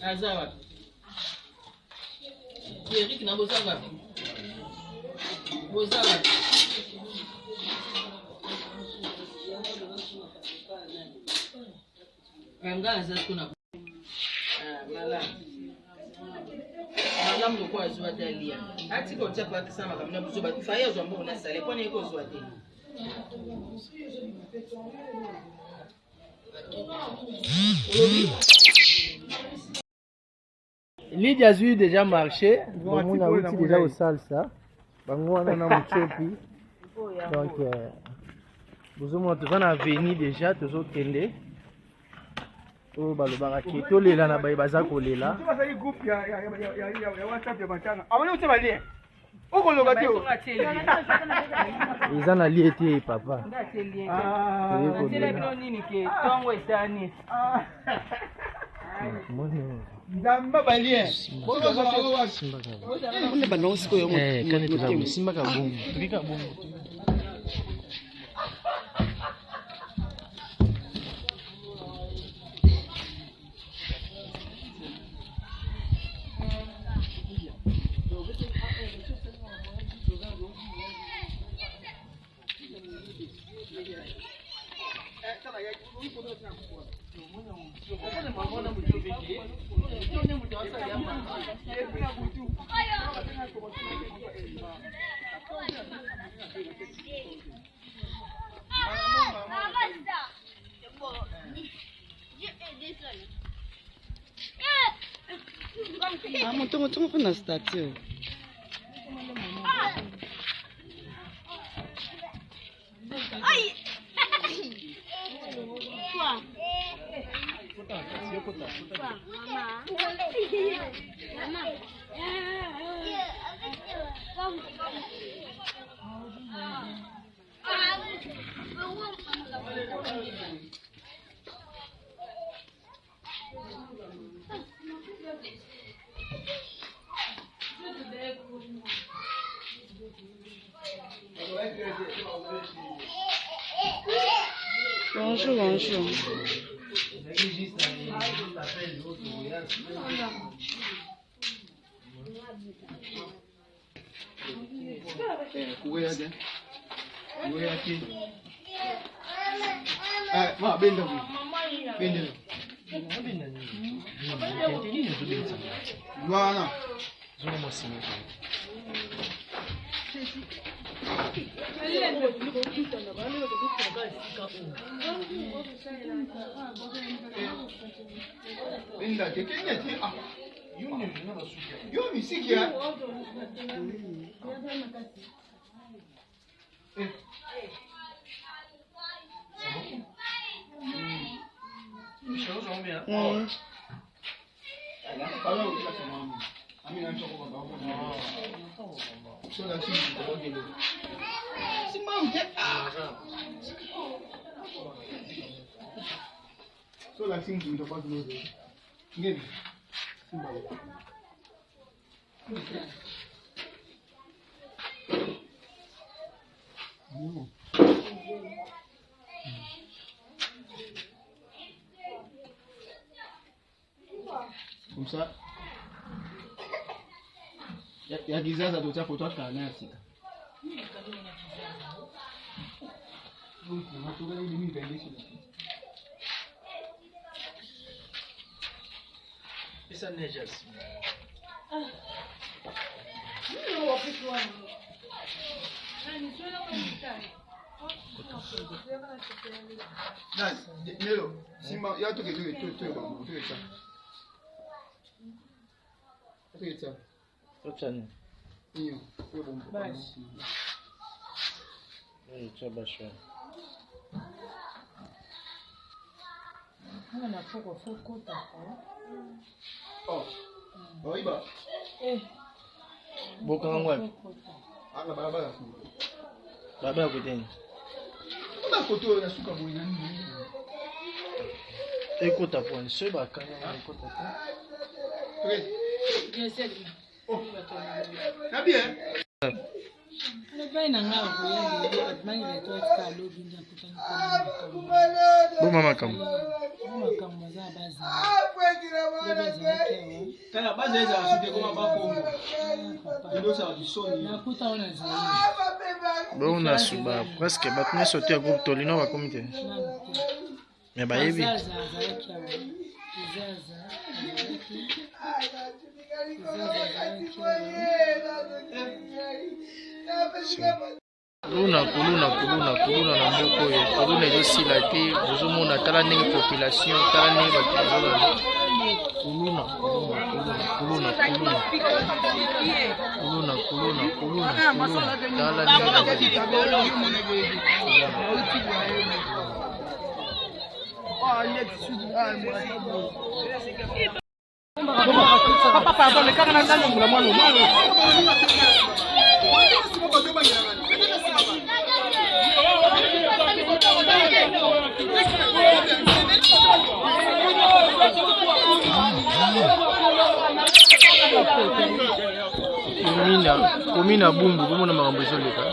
Azawa. Eric na bozawa. Bozawa. Ngana zakuna. Mala. Mala mko azwa dalia. Ati ko chapa kisama kamna buzoba. Faya zo mbo na sale pone ko zwa te. Lydia a déjà marché, on a aussi déjà au salsa. On a un donc, vous avez venu déjà, tous autres tendez. Oh, balobaraki, tout les là, na baïbaza kolela. Ils en allié été papa. Zamba balien. Kone bana siko yo. Kane tuzabu simba ka bongo. Tukika bongo. Tunggu kena statue. Bonjour, bonjour. So la singi ndo kwa tulo. Ngeni. Simba. Comme ça. Il y a des ans à d'autres pour toi qui en a aussi. Donc, on va trouver les limites sur la. Essa neige assim. Nelo, Simba, ya toke ça. Ça. Otani. Iyo, bon. Basi. Chabashwa. Mwana foko tako. Oh, iba. Boka ngwapi? Anga barabara fu. Barabara kuteni. Kuna koto ya suka boy nani. Ekota poni seba kana ekota poni. Oh, na bien. Bon mama kam. Kana baza hizo asije kama bako. Ndio sawa disoni. Bon na suba presque batne sauter à groupe Tolino va comité. Mais ba yebi. Kuluna na mboko oyo kuluna ezosila te ozomona tala ndenge population tala ndenge bato kuluna tala komina bumbu komona makambo ezoleka